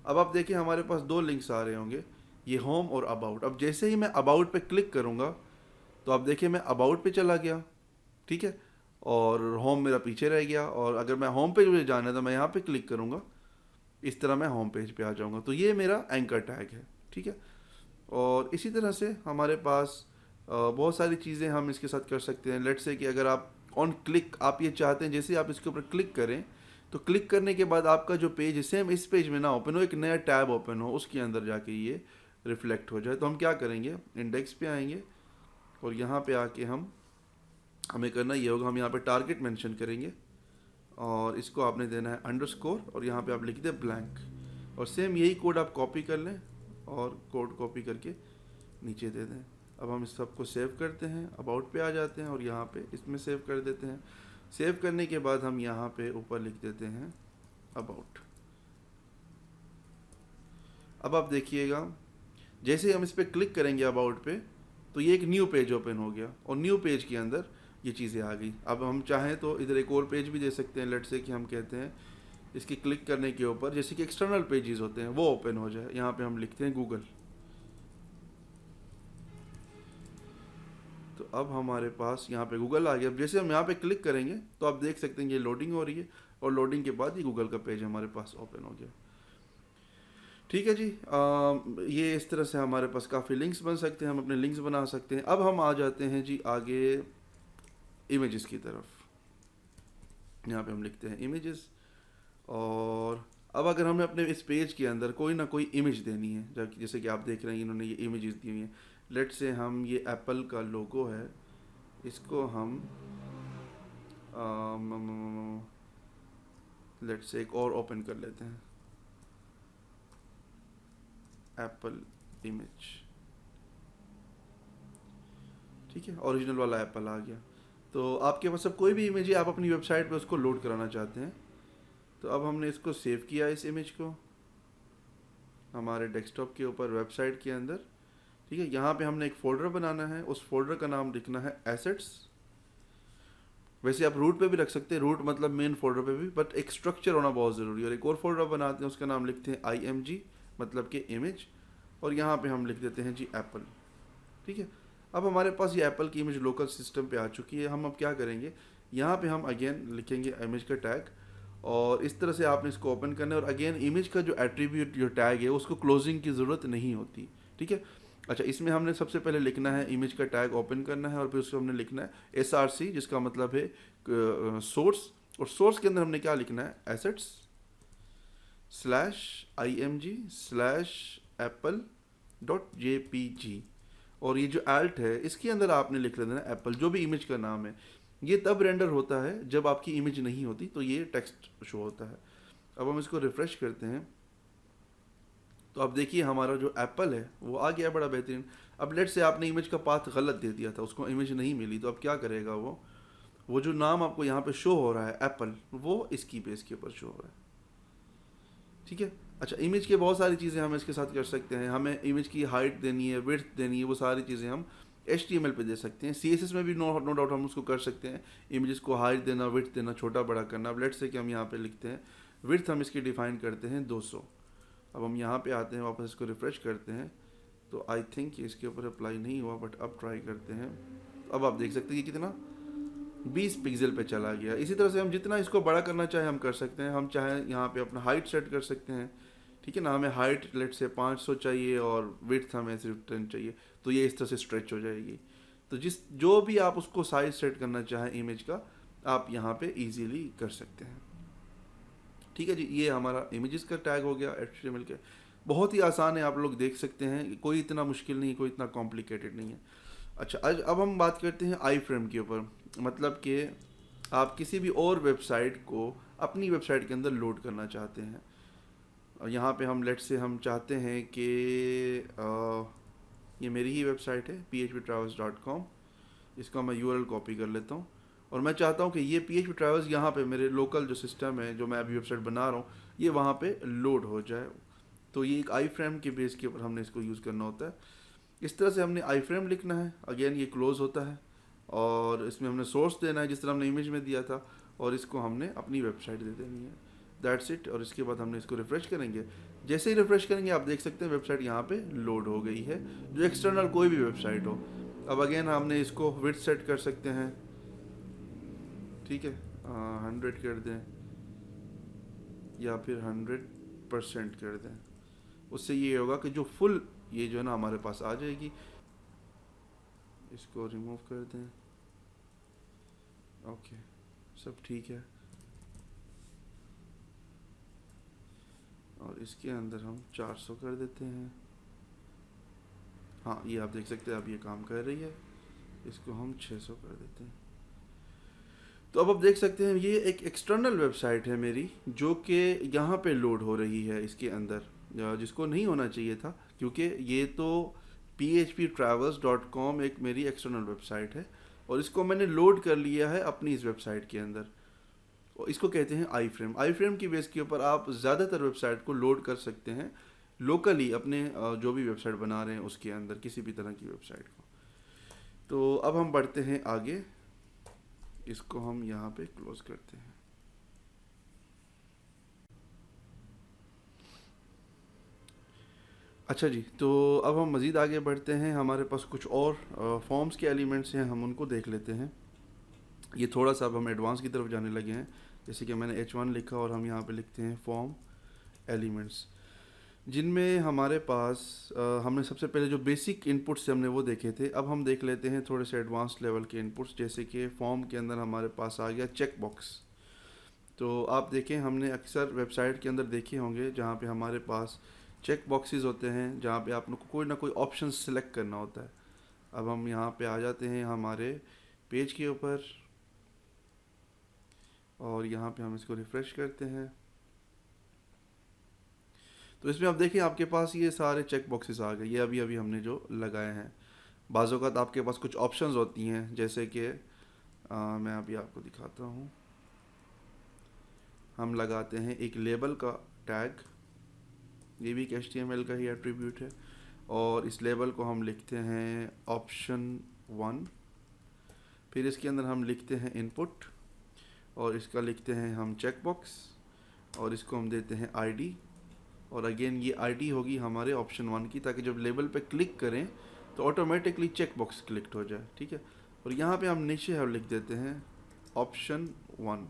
अब आप देखिए हमारे पास दो लिंक्स आ रहे होंगे, ये होम और अबाउट। अब जैसे ही मैं अबाउट पे क्लिक करूँगा तो आप देखिए मैं अबाउट पे चला गया, ठीक है, और होम मेरा पीछे रह गया। और अगर मैं होम पेज मुझे जाना है तो मैं यहाँ पे क्लिक करूँगा, इस तरह मैं होम पेज पे आ जाऊँगा। तो ये मेरा एंकर टैग है, ठीक है। और इसी तरह से हमारे पास बहुत सारी चीज़ें हम इसके साथ कर सकते हैं। लेट्स से कि अगर आप ऑन क्लिक आप ये चाहते हैं जैसे आप इसके ऊपर क्लिक करें तो क्लिक करने के बाद आपका जो पेज है सेम इस पेज में ना ओपन हो, एक नया टैब ओपन हो, उसके अंदर जाके ये रिफ्लेक्ट हो जाए। तो हम क्या करेंगे, इंडेक्स पे आएंगे और यहाँ पे आके हमें करना ये होगा, हम यहाँ पे टारगेट मेंशन करेंगे और इसको आपने देना है अंडरस्कोर और यहाँ पे आप लिख दें ब्लैंक और सेम यही कोड आप कॉपी कर लें और कोड कॉपी करके नीचे दे दें। अब हम इस सबको सेव करते हैं, अबाउट पे आ जाते हैं और यहाँ पे इसमें सेव कर देते हैं। सेव करने के बाद हम यहाँ पे ऊपर लिख देते हैं अबाउट। अब आप देखिएगा जैसे हम इस पर क्लिक करेंगे अबाउट पे तो ये एक न्यू पेज ओपन हो गया और न्यू पेज के अंदर ये चीज़ें आ गई। अब हम चाहें तो इधर एक और पेज भी दे सकते हैं, लेट से कि हम कहते हैं इसकी क्लिक करने के ऊपर जैसे कि एक्सटर्नल पेजेस होते हैं वो ओपन हो जाए। यहाँ पे हम लिखते हैं गूगल। तो अब हमारे पास यहाँ पे गूगल आ गया। अब जैसे हम यहाँ पे क्लिक करेंगे तो आप देख सकते हैं ये लोडिंग हो रही है और लोडिंग के बाद ये गूगल का पेज हमारे पास ओपन हो गया, ठीक है जी। ये इस तरह से हमारे पास काफ़ी लिंक्स बन सकते हैं, हम अपने लिंक्स बना सकते हैं। अब हम आ जाते हैं जी आगे इमेजेस की तरफ। यहाँ पे हम लिखते हैं इमेजेस और अब अगर हमें अपने इस पेज के अंदर कोई ना कोई इमेज देनी है, जैसे कि आप देख रहे हैं इन्होंने ये इमेजेस दी हुई हैं। लेट से हम ये एप्पल का लोगो है इसको हम लेट से एक और ओपन कर लेते हैं एप्पल इमेज, ठीक है, ओरिजिनल वाला एप्पल आ गया। तो आपके पास अब कोई भी इमेज है आप अपनी वेबसाइट पे उसको लोड कराना चाहते हैं तो अब हमने इसको सेव किया इस इमेज को हमारे डेस्कटॉप के ऊपर वेबसाइट के अंदर, ठीक है। यहाँ पे हमने एक फ़ोल्डर बनाना है, उस फोल्डर का नाम लिखना है एसेट्स। वैसे आप रूट पे भी रख सकते हैं, रूट मतलब मेन फोल्डर पे भी, बट एक स्ट्रक्चर होना बहुत ज़रूरी है। और एक और फोल्डर बनाते हैं उसका नाम लिखते हैं IMG मतलब कि इमेज और यहाँ पे हम लिख देते हैं जी एप्पल, ठीक है। अब हमारे पास ये एप्पल की इमेज लोकल सिस्टम पे आ चुकी है। हम अब क्या करेंगे, यहाँ पे हम अगेन लिखेंगे इमेज का टैग और इस तरह से आपने इसको ओपन करना है। और अगेन इमेज का जो एट्रीब्यूट जो टैग है उसको क्लोजिंग की ज़रूरत नहीं होती, ठीक है। अच्छा, इसमें हमने सबसे पहले लिखना है इमेज का टैग ओपन करना है और फिर उसको हमने लिखना है SRC जिसका मतलब है सोर्स, और सोर्स के अंदर हमने क्या लिखना है एसेट्स /img/apple.jpg और ये जो alt है इसके अंदर आपने लिख लेना है एप्पल, जो भी इमेज का नाम है। ये तब रेंडर होता है जब आपकी इमेज नहीं होती तो ये टेक्स्ट शो होता है। अब हम इसको रिफ्रेश करते हैं तो अब देखिए हमारा जो एप्पल है वो आ गया बड़ा बेहतरीन। अब लेट से आपने इमेज का पाथ गलत दे दिया था, उसको इमेज नहीं मिली, तो अब क्या करेगा वो जो नाम आपको यहाँ पे शो हो रहा है एप्पल, वो इसकी बेस के ऊपर शो हो रहा है। ठीक है। अच्छा, इमेज के बहुत सारी चीज़ें हम इसके साथ कर सकते हैं। हमें इमेज की हाइट देनी है, विड्थ देनी है, वो सारी चीज़ें हम HTML पे दे सकते हैं। CSS में भी नो डाउट हम उसको कर सकते हैं, इमेजेस को हाइट देना, विड्थ देना, छोटा बड़ा करना। अब लेट्स से कि हम यहाँ पे लिखते हैं विड्थ, हम इसकी डिफाइन करते हैं 200। अब हम यहाँ पे आते हैं, वापस इसको रिफ्रेश करते हैं, तो आई थिंक इसके ऊपर अप्लाई नहीं हुआ, बट अब ट्राई करते हैं। अब आप देख सकते हैं कि कितना 20 पिक्सल पे चला गया। इसी तरह से हम जितना इसको बड़ा करना चाहे हम कर सकते हैं। हम चाहे यहाँ पे अपना हाइट सेट कर सकते हैं, ठीक है ना। हमें हाइट लेट से 500 चाहिए और विड्थ हमें सिर्फ 10 चाहिए, तो ये इस तरह से स्ट्रेच हो जाएगी। तो जो भी आप उसको साइज सेट करना चाहें इमेज का, आप यहाँ पे इजीली कर सकते हैं। ठीक है जी, ये हमारा इमेजेस का टैग हो गया HTML के। बहुत ही आसान है, आप लोग देख सकते हैं, कोई इतना मुश्किल नहीं, कोई इतना कॉम्प्लिकेटेड नहीं है। अच्छा, आज अब हम बात करते हैं आई फ्रेम के ऊपर। मतलब कि आप किसी भी और वेबसाइट को अपनी वेबसाइट के अंदर लोड करना चाहते हैं। और यहाँ पे हम लेट से हम चाहते हैं कि ये मेरी ही वेबसाइट है phptravels.com, इसका मैं URL कॉपी कर लेता हूँ और मैं चाहता हूँ कि ये PHP Travels यहाँ पे मेरे लोकल जो सिस्टम है, जो मैं अभी वेबसाइट बना रहा हूँ, ये वहाँ पे लोड हो जाए। तो ये एक आई फ्रेम के बेस के ऊपर हमने इसको यूज़ करना होता है। इस तरह से हमने आई फ्रेम लिखना है। अगेन ये क्लोज होता है और इसमें हमने सोर्स देना है जिस तरह हमने इमेज में दिया था, और इसको हमने अपनी वेबसाइट दे देनी है। That's it. और इसके बाद हमने इसको रिफ्रेश करेंगे। जैसे ही रिफ्रेश करेंगे आप देख सकते हैं वेबसाइट यहाँ पे लोड हो गई है, जो एक्सटर्नल कोई भी वेबसाइट हो। अब अगेन हमने इसको विड्थ सेट कर सकते हैं, ठीक है, 100 कर दें या फिर 100% कर दें। उससे ये होगा कि जो फुल ये जो है ना हमारे पास आ जाएगी। इसको रिमूव कर दें। ओके, सब ठीक है। और इसके अंदर हम 400 कर देते हैं। हाँ, ये आप देख सकते हैं अब ये काम कर रही है। इसको हम 600 कर देते हैं। तो अब आप देख सकते हैं ये एक एक्सटर्नल वेबसाइट है मेरी, जो कि यहाँ पे लोड हो रही है इसके अंदर, जिसको नहीं होना चाहिए था, क्योंकि ये तो phptravels.com एक मेरी एक्सटर्नल वेबसाइट है और इसको मैंने लोड कर लिया है अपनी इस वेबसाइट के अंदर। और इसको कहते हैं आई फ्रेम। आई फ्रेम की बेस के ऊपर आप ज़्यादातर वेबसाइट को लोड कर सकते हैं लोकली, अपने जो भी वेबसाइट बना रहे हैं उसके अंदर, किसी भी तरह की वेबसाइट को। तो अब हम बढ़ते हैं आगे। इसको हम यहाँ पे क्लोज करते हैं। अच्छा जी, तो अब हम मज़ीद आगे बढ़ते हैं। हमारे पास कुछ और फॉर्म्स के एलिमेंट्स हैं, हम उनको देख लेते हैं। ये थोड़ा सा अब हम एडवांस की तरफ जाने लगे हैं। जैसे कि मैंने H1 लिखा और हम यहाँ पे लिखते हैं फॉर्म एलिमेंट्स, जिनमें हमारे पास हमने सबसे पहले जो बेसिक इनपुट्स हमने वो देखे थे। अब हम देख लेते हैं थोड़े से एडवांस लेवल के इनपुट्स। जैसे कि फॉर्म के अंदर हमारे पास आ गया चेक बॉक्स। तो आप देखें, हमने अक्सर वेबसाइट के अंदर देखे होंगे जहाँ पे हमारे पास चेक बॉक्सेस होते हैं, जहाँ पे आप लोग को कोई ना कोई ऑप्शन सेलेक्ट करना होता है। अब हम यहाँ पे आ जाते हैं हमारे पेज के ऊपर और यहाँ पे हम इसको रिफ़्रेश करते हैं। तो इसमें आप देखिए आपके पास ये सारे चेक बॉक्सेस आ गए, ये अभी अभी हमने जो लगाए हैं। बाज़ औक़ात आपके पास कुछ ऑप्शंस होती हैं, जैसे कि मैं अभी आपको दिखाता हूँ। हम लगाते हैं एक लेबल का टैग, ये भी एक HTML का ही एट्रीब्यूट है, और इस लेबल को हम लिखते हैं ऑप्शन 1। फिर इसके अंदर हम लिखते हैं इनपुट और इसका लिखते हैं हम चेक बॉक्स, और इसको हम देते हैं ID। और अगेन ये ID होगी हमारे ऑप्शन 1 की, ताकि जब लेबल पे क्लिक करें तो ऑटोमेटिकली चेक बॉक्स क्लिक हो जाए, ठीक है। और यहाँ पे हम नीचे हम लिख देते हैं ऑप्शन 1।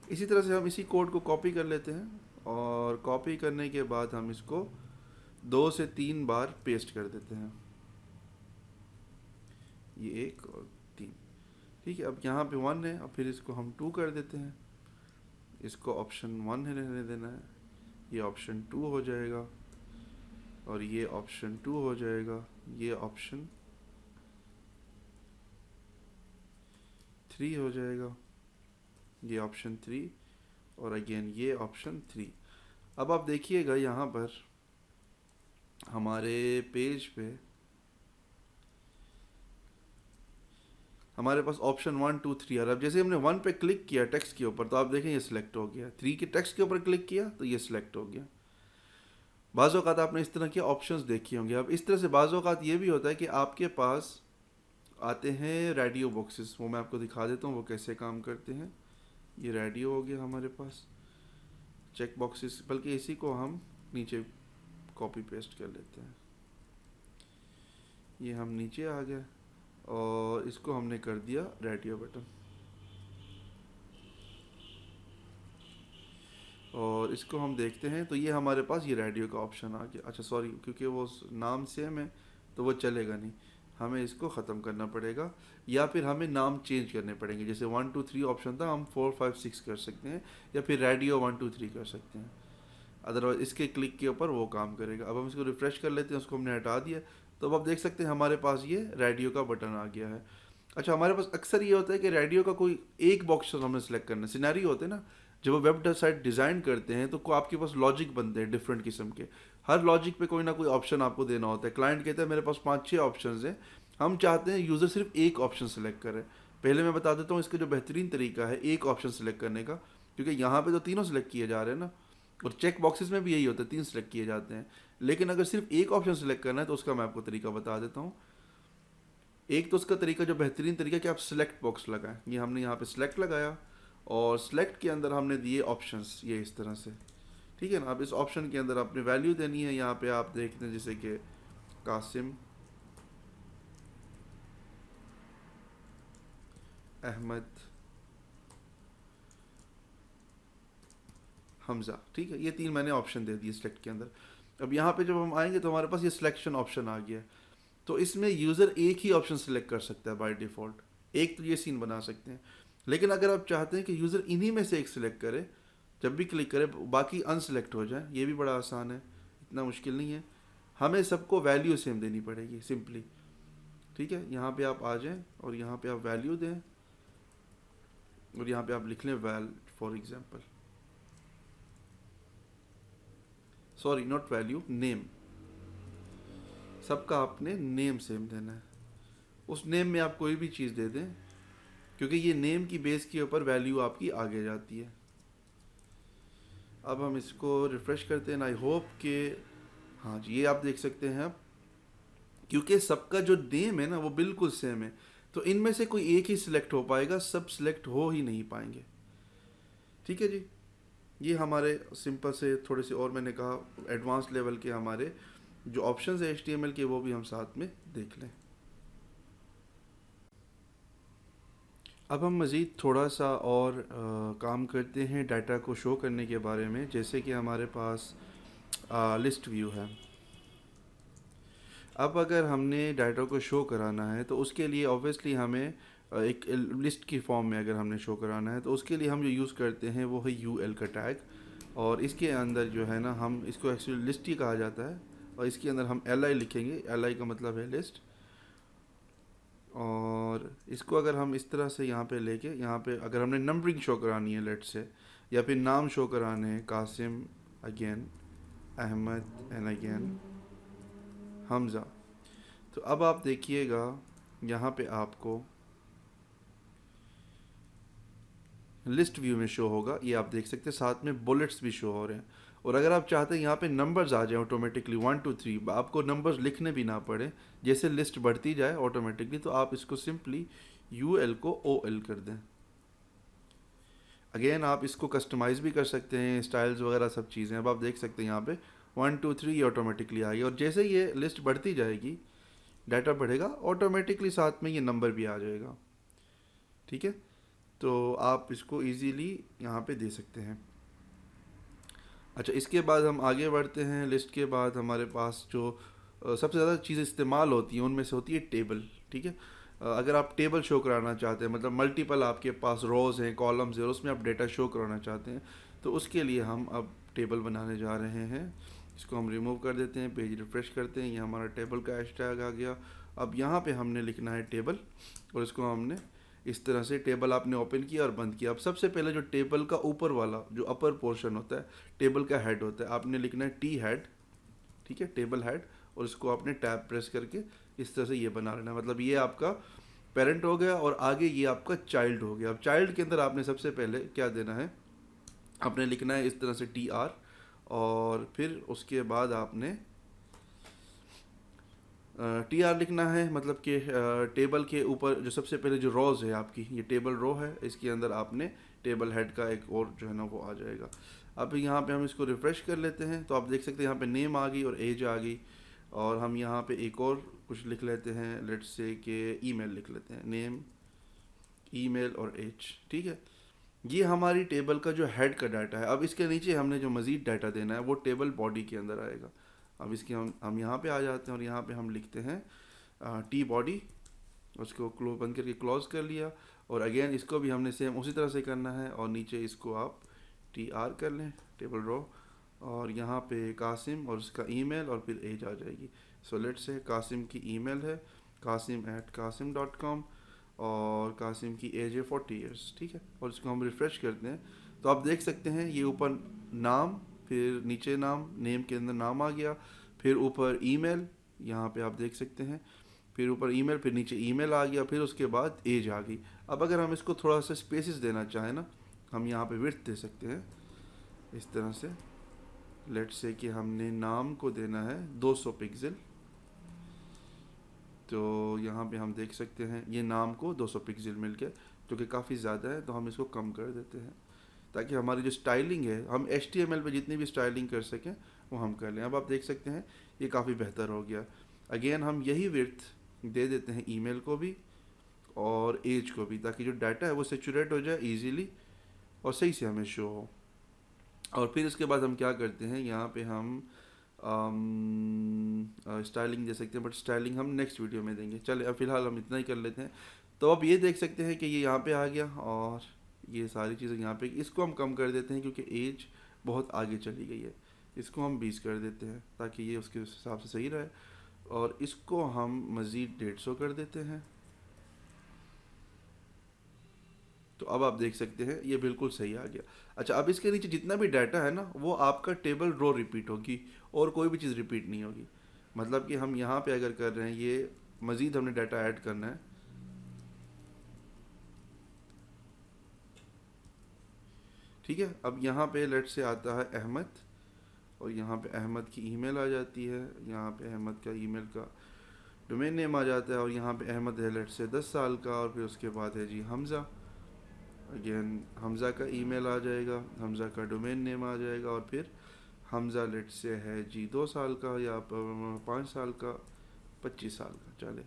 इसी तरह से हम इसी कोड को कॉपी कर लेते हैं और कॉपी करने के बाद हम इसको 2 से 3 बार पेस्ट कर देते हैं, ये 1 और 3, ठीक है। अब यहाँ पे 1 है, अब फिर इसको हम 2 कर देते हैं, इसको ऑप्शन 1 रहने देना है, ये ऑप्शन 2 हो जाएगा और ये ऑप्शन 2 हो जाएगा, ये ऑप्शन 3 हो जाएगा, ये ऑप्शन 3 और अगेन ये ऑप्शन 3। अब आप देखिएगा यहाँ पर हमारे पेज पे हमारे पास ऑप्शन 1 2 3 और अब जैसे हमने 1 पे क्लिक किया टेक्स्ट के ऊपर तो आप देखें ये सिलेक्ट हो गया, 3 के टेक्स्ट के ऊपर क्लिक किया तो ये सिलेक्ट हो गया। बाज़ औक़ात आपने इस तरह के ऑप्शंस देखे होंगे। अब इस तरह से बाज़ औक़ात ये भी होता है कि आपके पास आते हैं रेडियो बॉक्सेस, वो मैं आपको दिखा देता हूँ वो कैसे काम करते हैं। ये रेडियो हो गया हमारे पास, चेक बॉक्सेस, बल्कि इसी को हम नीचे कॉपी पेस्ट कर लेते हैं। ये हम नीचे आ गए और इसको हमने कर दिया रेडियो बटन, और इसको हम देखते हैं तो ये हमारे पास ये रेडियो का ऑप्शन आ गया। अच्छा सॉरी, क्योंकि वो नाम सेम है तो वो चलेगा नहीं, हमें इसको ख़त्म करना पड़ेगा या फिर हमें नाम चेंज करने पड़ेंगे। जैसे 1 2 3 ऑप्शन था, हम 4 5 6 कर सकते हैं या फिर रेडियो 1 2 3 कर सकते हैं। अदरवाइज इसके क्लिक के ऊपर वो काम करेगा। अब हम इसको रिफ़्रेश कर लेते हैं, उसको हमने हटा दिया तो अब आप देख सकते हैं हमारे पास ये रेडियो का बटन आ गया है। अच्छा, हमारे पास अक्सर ये होता है कि रेडियो का कोई एक बॉक्स हमने सेलेक्ट करना है। सिनेरियो होते हैं ना, जब वो वेब साइट डिज़ाइन करते हैं तो आपके पास लॉजिक बनते हैं डिफरेंट किस्म के, हर लॉजिक पे कोई ना कोई ऑप्शन आपको देना होता है। क्लाइंट कहता है मेरे पास 5 6 ऑप्शन हैं, हम चाहते हैं यूज़र सिर्फ एक ऑप्शन सेलेक्ट करे। पहले मैं बता देता हूँ इसका जो बेहतरीन तरीका है एक ऑप्शन सेलेक्ट करने का, क्योंकि यहाँ पे तो तीनों सेलेक्ट किए जा रहे हैं ना, और चेक बॉक्सेस में भी यही होता है, 3 सेलेक्ट किए जाते हैं। लेकिन अगर सिर्फ एक ऑप्शन सेलेक्ट करना है तो उसका मैं आपको तरीका बता देता हूँ। एक तो उसका तरीका जो बेहतरीन तरीका कि आप सिलेक्ट बॉक्स लगाएं। ये हमने यहाँ पे सिलेक्ट लगाया और सिलेक्ट के अंदर हमने दिए ऑप्शंस, ये इस तरह से, ठीक है ना। अब इस ऑप्शन के अंदर आपने वैल्यू देनी है। यहाँ पे आप देखते हैं जैसे कि कासिम, अहमद, हमज़ा, ठीक है, ये 3 मैंने ऑप्शन दे दिए सिलेक्ट के अंदर। अब यहाँ पे जब हम आएंगे तो हमारे पास ये सिलेक्शन ऑप्शन आ गया है। तो इसमें यूज़र एक ही ऑप्शन सेलेक्ट कर सकता है बाय डिफ़ॉल्ट, एक तो ये सीन बना सकते हैं। लेकिन अगर आप चाहते हैं कि यूज़र इन्हीं में से एक सिलेक्ट करे, जब भी क्लिक करे बाकी अनसेलेक्ट हो जाए, ये भी बड़ा आसान है, इतना मुश्किल नहीं है। हमें सबको वैल्यू सेम देनी पड़ेगी सिंपली, ठीक है। यहाँ पे आप आ जाएं और यहाँ पे आप वैल्यू दें और यहाँ पे आप लिख लें well for example, sorry not value, name. सबका आपने नेम सेम देना है। उस नेम में आप कोई भी चीज़ दे दें, क्योंकि ये नेम की बेस के ऊपर वैल्यू आपकी आगे जाती है। अब हम इसको रिफ़्रेश करते हैं। आई होप कि हाँ जी, ये आप देख सकते हैं। अब क्योंकि सबका जो नेम है ना वो बिल्कुल सेम है, तो इनमें से कोई एक ही सिलेक्ट हो पाएगा, सब सिलेक्ट हो ही नहीं पाएंगे, ठीक है जी। ये हमारे सिंपल से थोड़े से, और मैंने कहा एडवांस लेवल के हमारे जो ऑप्शंस है HTML के, वो भी हम साथ में देख लें। अब हम मज़ीद थोड़ा सा और काम करते हैं डाटा को शो करने के बारे में। जैसे कि हमारे पास लिस्ट व्यू है। अब अगर हमने डाटा को शो कराना है तो उसके लिए ऑब्वियसली हमें एक लिस्ट की फॉर्म में अगर हमने शो कराना है तो उसके लिए हम जो यूज़ करते हैं वो है UL का टैग। और इसके अंदर जो है ना, हम इसको एक्चुअली लिस्ट ही कहा जाता है, और इसके अंदर हम LI लिखेंगे। LI का मतलब है लिस्ट। और इसको अगर हम इस तरह से यहाँ पे लेके, यहाँ पे अगर हमने नंबरिंग शो करानी है लेट से, या फिर नाम शो कराने हैं, Qasim again, Ahmed and again Hamza, तो अब आप देखिएगा यहाँ पे आपको लिस्ट व्यू में शो होगा। ये आप देख सकते हैं, साथ में बुलेट्स भी शो हो रहे हैं। और अगर आप चाहते हैं यहाँ पे नंबर्स आ जाए ऑटोमेटिकली 1 2 3, आपको नंबर्स लिखने भी ना पड़े, जैसे लिस्ट बढ़ती जाए ऑटोमेटिकली, तो आप इसको सिंपली UL को OL कर दें। अगेन आप इसको कस्टमाइज़ भी कर सकते हैं, स्टाइल्स वगैरह सब चीज़ें। अब आप देख सकते हैं यहाँ पे 1 2 3 ये ऑटोमेटिकली आएगी, और जैसे ये लिस्ट बढ़ती जाएगी, डाटा बढ़ेगा, ऑटोमेटिकली साथ में ये नंबर भी आ जाएगा, ठीक है। तो आप इसको इजीली यहाँ पे दे सकते हैं। अच्छा, इसके बाद हम आगे बढ़ते हैं। लिस्ट के बाद हमारे पास जो सबसे ज़्यादा चीज़ें इस्तेमाल होती हैं उनमें से होती है टेबल, ठीक है। अगर आप टेबल शो कराना चाहते हैं, मतलब मल्टीपल आपके पास रोज़ हैं, कॉलम्स हैं, और उसमें आप डेटा शो कराना चाहते हैं, तो उसके लिए हम अब टेबल बनाने जा रहे हैं। इसको हम रिमूव कर देते हैं, पेज रिफ़्रेश करते हैं, ये हमारा टेबल का हैशटैग आ गया। अब यहाँ पे हमने लिखना है टेबल, और इसको हमने इस तरह से टेबल आपने ओपन किया और बंद किया। अब सबसे पहले जो टेबल का ऊपर वाला जो अपर पोर्शन होता है, टेबल का हेड होता है, आपने लिखना है टी हेड, ठीक है, टेबल हेड, और इसको आपने टैब प्रेस करके इस तरह से ये बना लेना है। मतलब ये आपका पेरेंट हो गया और आगे ये आपका चाइल्ड हो गया। अब चाइल्ड के अंदर आपने सबसे पहले क्या देना है, आपने लिखना है इस तरह से टी आर, और फिर उसके बाद आपने टी आर लिखना है, मतलब कि टेबल के ऊपर जो सबसे पहले जो रोज है आपकी, ये टेबल रो है, इसके अंदर आपने टेबल हेड का एक और जो है ना वो आ जाएगा। अब यहाँ पे हम इसको रिफ़्रेश कर लेते हैं तो आप देख सकते हैं यहाँ पे नेम आ गई और एज आ गई, और हम यहाँ पे एक और कुछ लिख लेते हैं, लेट्स से कि ईमेल लिख लेते हैं, नेम, ईमेल और एज, ठीक है। ये हमारी टेबल का जो हेड का डाटा है। अब इसके नीचे हमने जो मज़ीद डाटा देना है वो टेबल बॉडी के अंदर आएगा। अब इसके हम यहाँ पे आ जाते हैं और यहाँ पे हम लिखते हैं टी बॉडी, उसको क्लोज बंद करके क्लोज कर लिया, और अगेन इसको भी हमने सेम उसी तरह से करना है, और नीचे इसको आप टी आर कर लें, टेबल रो, और यहाँ पे कासिम और उसका ईमेल और फिर एज आ जाएगी। सो लेट्स से कासिम की ईमेल है kasim@kasim.com, और कासिम की एज है 40 ईयर्स, ठीक है, और इसको हम रिफ़्रेश करते हैं तो आप देख सकते हैं ये ऊपर नाम, फिर नीचे नाम, नेम के अंदर नाम आ गया, फिर ऊपर ईमेल, यहाँ पे आप देख सकते हैं, फिर ऊपर ईमेल, फिर नीचे ईमेल आ गया, फिर उसके बाद एज आ गई। अब अगर हम इसको थोड़ा सा स्पेसेस देना चाहें ना, हम यहाँ पे विड्थ दे सकते हैं इस तरह से। लेट्स से कि हमने नाम को देना है 200 पिक्सल, तो यहाँ पे हम देख सकते हैं ये नाम को 200 पिक्सल मिल गया, जो कि काफ़ी ज़्यादा है, तो हम इसको कम कर देते हैं ताकि हमारी जो स्टाइलिंग है, हम HTML पे जितनी भी स्टाइलिंग कर सकें वो हम कर लें। अब आप देख सकते हैं ये काफ़ी बेहतर हो गया। अगेन हम यही विड्थ दे देते हैं ईमेल को भी और एज को भी, ताकि जो डाटा है वो सेचुरेट हो जाए ईजीली और सही से हमें शो हो। और फिर इसके बाद हम क्या करते हैं, यहाँ पे हम स्टाइलिंग दे सकते हैं, बट स्टाइलिंग हम नेक्स्ट वीडियो में देंगे। चले अब फ़िलहाल हम इतना ही कर लेते हैं। तो अब ये देख सकते हैं कि ये यहाँ पे आ गया और ये सारी चीज़ें यहाँ पे, इसको हम कम कर देते हैं क्योंकि एज बहुत आगे चली गई है। इसको हम 20 कर देते हैं ताकि ये उसके हिसाब से सही रहे, और इसको हम मज़ीद 150 कर देते हैं। तो अब आप देख सकते हैं ये बिल्कुल सही आ गया। अच्छा, अब इसके नीचे जितना भी डाटा है ना वो आपका टेबल रो रिपीट होगी और कोई भी चीज़ रिपीट नहीं होगी। मतलब कि हम यहाँ पे अगर कर रहे हैं, ये मज़ीद हमने डाटा ऐड करना है, ठीक है। अब यहाँ पे लेट से आता है अहमद, और यहाँ पे अहमद की ईमेल आ जाती है, यहाँ पे अहमद का ईमेल का डोमेन नेम आ जाता है, और यहाँ पे अहमद है लेट से 10 साल का, और फिर उसके बाद है जी हमज़ा, अगेन हमज़ा का ईमेल आ जाएगा, हमज़ा का डोमेन नेम आ जाएगा, और फिर हमज़ा लेट से है जी 2 साल का या 5 साल का, 25 साल का। चले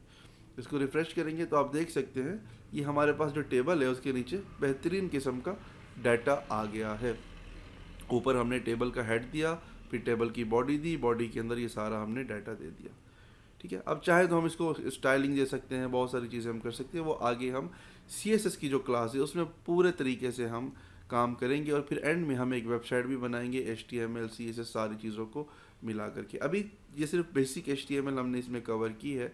इसको रिफ़्रेश करेंगे तो आप देख सकते हैं ये हमारे पास जो टेबल है उसके नीचे बेहतरीन किस्म का डाटा आ गया है। ऊपर हमने टेबल का हेड दिया, फिर टेबल की बॉडी दी, बॉडी के अंदर ये सारा हमने डाटा दे दिया, ठीक है। अब चाहे तो हम इसको स्टाइलिंग दे सकते हैं, बहुत सारी चीज़ें हम कर सकते हैं, वो आगे हम CSS की जो क्लास है उसमें पूरे तरीके से हम काम करेंगे, और फिर एंड में हम एक वेबसाइट भी बनाएंगे HTML CSS सारी चीज़ों को मिला करके। अभी ये सिर्फ बेसिक HTML हमने इसमें कवर की है।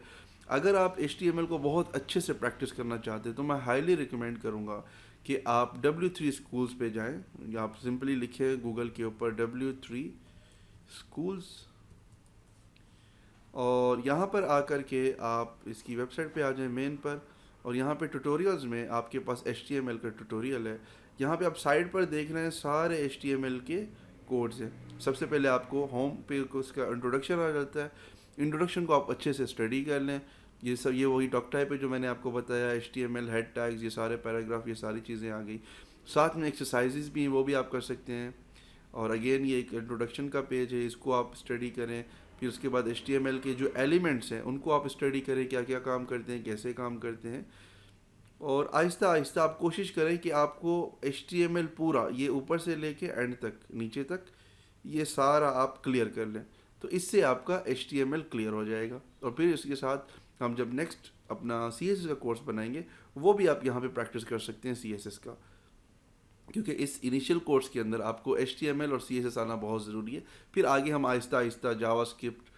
अगर आप HTML को बहुत अच्छे से प्रैक्टिस करना चाहते हैं तो मैं हाईली रिकमेंड करूँगा कि आप W3 स्कूल्स पे जाएं, या आप सिंपली लिखें गूगल के ऊपर W3 स्कूल्स, और यहाँ पर आकर के आप इसकी वेबसाइट पे आ जाएं मेन पर, और यहाँ पे ट्यूटोरियल्स में आपके पास HTML का ट्यूटोरियल है। यहाँ पे आप साइड पर देख रहे हैं सारे HTML के कोड्स हैं। सबसे पहले आपको होम पे उसका इंट्रोडक्शन आ जाता है, इंट्रोडक्शन को आप अच्छे से स्टडी कर लें। ये सब ये वही डॉक टाइप है जो मैंने आपको बताया, HTML हेड टैग्स, ये सारे पैराग्राफ, ये सारी चीज़ें आ गई। साथ में एक्सरसाइजेज भी हैं, वो भी आप कर सकते हैं। और अगेन ये एक इंट्रोडक्शन का पेज है, इसको आप स्टडी करें। फिर उसके बाद HTML के जो एलिमेंट्स हैं उनको आप स्टडी करें, क्या क्या काम करते हैं, कैसे काम करते हैं, और आहिस्ता आहिस्ता आप कोशिश करें कि आपको HTML पूरा ये ऊपर से लेके एंड तक, नीचे तक, ये सारा आप क्लियर कर लें। तो इससे आपका HTML क्लियर हो जाएगा। और फिर इसके साथ हम जब नेक्स्ट अपना CSS का कोर्स बनाएंगे वो भी आप यहाँ पे प्रैक्टिस कर सकते हैं CSS का, क्योंकि इस इनिशियल कोर्स के अंदर आपको HTML और CSS आना बहुत ज़रूरी है। फिर आगे हम Aahista Aahista JavaScript,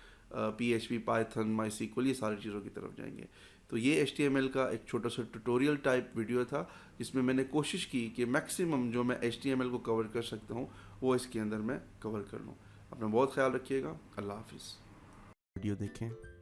PHP, Python, MySQL, ये सारी चीज़ों की तरफ जाएंगे। तो ये HTML का एक छोटा सा ट्यूटोरियल टाइप वीडियो था जिसमें मैंने कोशिश की कि मैक्सिमम जो मैं HTML को कवर कर सकता हूँ वो इसके अंदर मैं कवर कर लूँ। अपना बहुत ख्याल रखिएगा। अल्लाह हाफिज़। वीडियो देखें।